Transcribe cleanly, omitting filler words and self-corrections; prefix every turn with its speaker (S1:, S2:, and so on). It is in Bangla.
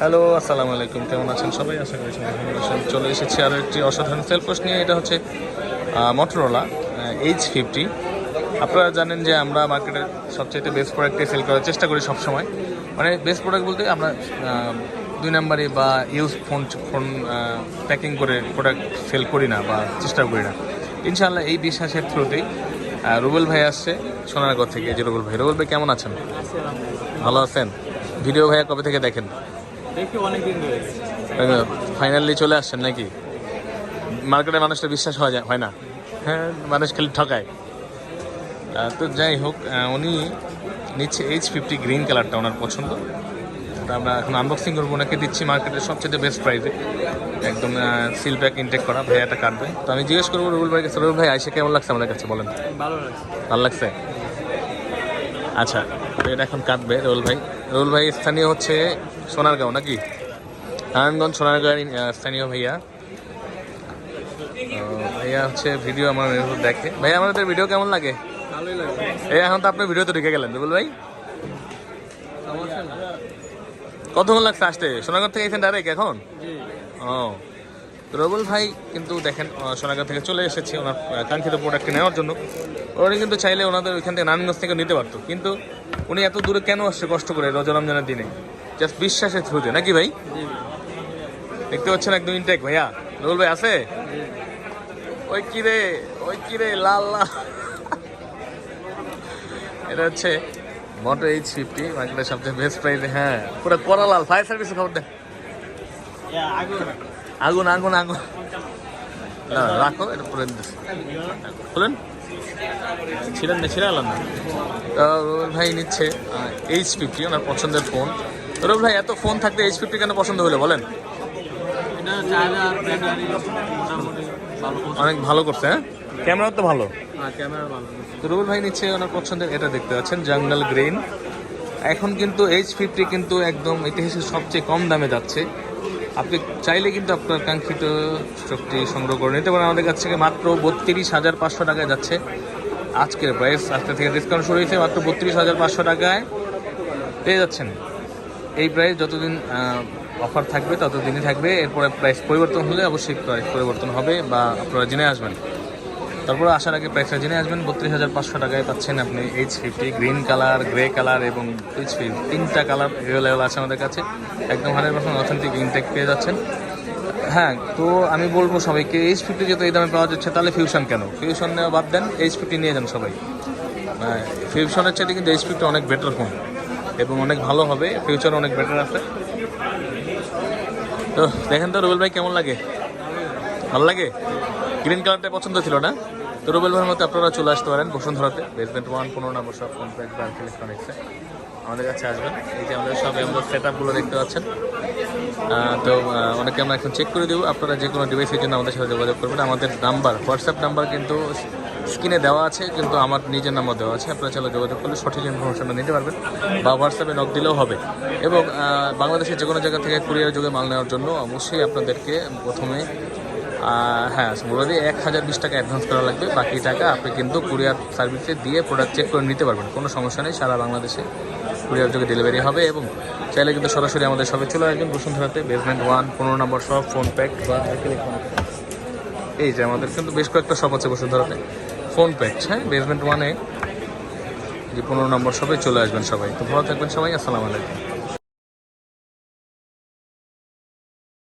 S1: হ্যালো, আসসালামু আলাইকুম। কেমন আছেন সবাই? আশা করি সবাই ভালো আছেন। চলে এসেছি আরও একটি অসাধারণ সেলফোন নিয়ে। এটা হচ্ছে মটোরোলা H50। আপনারা জানেন যে আমরা মার্কেটের সবচেয়ে বেস্ট প্রোডাক্টে সেল করার চেষ্টা করি সবসময়। মানে বেস্ট প্রোডাক্ট বলতে আমরা 2 নম্বরে বা ইউজ ফোন ফোন প্যাকিং করে প্রোডাক্ট সেল করি না বা চেষ্টা করি না। ইনশাআল্লাহ এই বিশ্বাসের থ্রুতেই রুবেল ভাই আসছে সোনারগাঁও থেকে। যে রুবেল ভাই কেমন আছেন? ভালো আছেন? ভিডিও ভাইয়া কবে থেকে দেখেন?
S2: দেখি অনেকদিন ধরে।
S1: ফাইনালি চলে আসছেন নাকি? মার্কেটে মানুষটা বিশ্বাস হয় না। হ্যাঁ, মানুষ খালি ঠকায়। তো যাই হোক, উনি নিচ্ছে H50 গ্রিন কালারটা, ওনার পছন্দ। তো আমরা এখন আনবক্সিং করবো, ওনাকে দিচ্ছি মার্কেটের সবচেয়ে বেস্ট প্রাইসে, একদম সিল প্যাক ইনটেক করা। ভাইয়াটা কাটবে, তো আমি জিজ্ঞেস করবো রুবেল ভাইকে। রুবেল ভাই আইসে কেমন লাগছে আমাদের কাছে বলেন?
S2: ভালো লাগছে।
S1: ভালো লাগছে? আচ্ছা, তো এটা এখন কাটবে রুবেল ভাই। রুবেল ভাই স্থানীয় হচ্ছে সোনারগাঁও নাকি? নারায়ণগঞ্জ সোনারগাঁও স্থানীয় ভাইয়া। ভাইয়া হচ্ছে ভিডিও আমার দেখে। ভাইয়া আমাদের ভিডিও কেমন লাগে?
S2: ভালোই লাগছে।
S1: এই এখন তো আপনার ভিডিওতে ঢুকে গেলেন রুবেল ভাই।
S2: সমস্যা না।
S1: কতক্ষণ লাগছে আসতে? সোনারগাঁও থেকে এসেছেন ডাইরেক্ট এখন?
S2: জি।
S1: ও, তো রুবেল ভাই কিন্তু দেখেন সোনারগাঁও থেকে চলে এসেছে ওনার কাঙ্ক্ষিত প্রোডাক্টটি নেওয়ার জন্য। উনি কিন্তু চাইলে ওনাদের ওইখান থেকে নারায়ণগঞ্জ থেকে নিতে পারতো, কিন্তু উনি এত দূরে কেন আসছে কষ্ট করে রোজা রমজানের দিনে? জাস্ট বিশ্বাসের থ্রুতে নাকি ভাই?
S2: জি।
S1: দেখতে পাচ্ছেন একদম ইনটেক। ভাইয়া রুবেল ভাই আছে? ওই কিরে লাল লাল। এটা হচ্ছে মোটো H50 মার্কেটের সবচেয়ে বেস্ট প্রাইসে। হ্যাঁ, পুরো কড়া লাল। ফায়ার সার্ভিসে খবর দেন। আগুন আগুন আগুন। না, রাখো, এটা পুরো খুলেন। ছিলেন না। রুবেল ভাই নিচ্ছে H50, ওনার পছন্দের ফোন। রুবেল ভাই, এত ফোন থাকতে H50 কেন পছন্দ হলো বলেন?
S2: এটা চার্জার, ব্যাটারি মোটামুটি ভালো।
S1: অনেক ভালো করছে। হ্যাঁ, ক্যামেরাও তো ভালো।
S2: হ্যাঁ, ক্যামেরা ভালো।
S1: তো রুবেল ভাই নিচ্ছে ওনার পছন্দের, এটা দেখতে পাচ্ছেন জঙ্গল গ্রিন। এখন কিন্তু H50 কিন্তু একদম ইতিহাসের সবচেয়ে কম দামে যাচ্ছে। আপনি চাইলে কিন্তু আপনার কাঙ্ক্ষিত স্টকটি সংগ্রহ করে নিতে পারেন আমাদের কাছ থেকে। মাত্র 32,500 টাকায় যাচ্ছে আজকের প্রাইস। আজকে থেকে ডিসকাউন্ট শুরু হয়েছে, মাত্র 32,500 টাকায় পেয়ে যাচ্ছেন। এই প্রাইস যতদিন অফার থাকবে ততদিনই থাকবে। এরপরে প্রাইস পরিবর্তন হলে অবশ্যই প্রাইস পরিবর্তন হবে, বা আপনারা জেনে আসবেন। তারপরে আসার আগে প্রাইসটা জেনে আসবেন। 32,500 টাকায় পাচ্ছেন আপনি H50 green colour, grey colour এবং H50 তিনটা কালার অ্যাভেলেবেল আছে আমাদের কাছে। একদম 100% অথেন্টিক ইনটেক পেয়ে যাচ্ছেন। হ্যাঁ, তো আমি বলবো সবাইকে, H50 যেহেতু এই দামে পাওয়া যাচ্ছে, তাহলে ফিউশন কেন? ফিউশন নেওয়া বাদ দেন, H50 নিয়ে যান সবাই। ফিউশনের চাইতে কিন্তু H50 অনেক বেটার ফোন এবং অনেক ভালো হবে, ফিউচার অনেক বেটার আছে। তো দেখেন তো রুবেল ভাই কেমন লাগে? ভালো লাগে? গ্রিন কালারটা পছন্দ ছিল না? তো রুবেল ভাইয়ের মতো আপনারা চলে আসতে পারেন বসুন্ধরাতে, বেসমেন্ট 1 15 নম্বর শপ, কমপ্লেক্স বা ইলেকট্রনিক্সে আমাদের কাছে আসবেন। এই যে আমাদের সব সেট আপগুলো দেখতে পাচ্ছেন। তো অনেকে আমরা এখন চেক করে দেবো। আপনারা যে কোনো ডিভাইসের জন্য আমাদের সাথে যোগাযোগ করবেন। আমাদের নাম্বার, হোয়াটসঅ্যাপ নাম্বার কিন্তু স্ক্রিনে দেওয়া আছে, কিন্তু আমার নিজের নাম্বার দেওয়া আছে। আপনারা চাইলে যোগাযোগ করলে সঠিক ইনফরমেশনটা নিতে পারবেন, বা হোয়াটসঅ্যাপে নক দিলেও হবে। এবং বাংলাদেশের যে কোনো জায়গা থেকে কুরিয়ার যোগে মাল নেওয়ার জন্য অবশ্যই আপনাদেরকে প্রথমে হ্যাঁ বলে দিয়ে 1020 টাকা অ্যাডভান্স করা লাগবে। বাকি টাকা আপনি কিন্তু কুরিয়ার সার্ভিসে দিয়ে প্রোডাক্ট চেক করে নিতে পারবেন, কোনো সমস্যা নেই। সারা বাংলাদেশে কুরিয়ার যোগে ডেলিভারি হবে। এবং চাইলে কিন্তু সরাসরি আমাদের শপে চলে আসবেন বসুন্ধরাতে, বেসমেন্ট 1 15 নম্বর শপ, ফোন প্যাক বা ইলেকট্রনিক্স। এই যে আমাদের কিন্তু বেশ কয়েকটা শপ আছে বসুন্ধরাতে। ফোন প্যাক, হ্যাঁ, বেসমেন্ট 1-এ যে 15 নম্বর শপে চলে আসবেন সবাই। তো ভালো থাকবেন সবাই, আসসালামু আলাইকুম।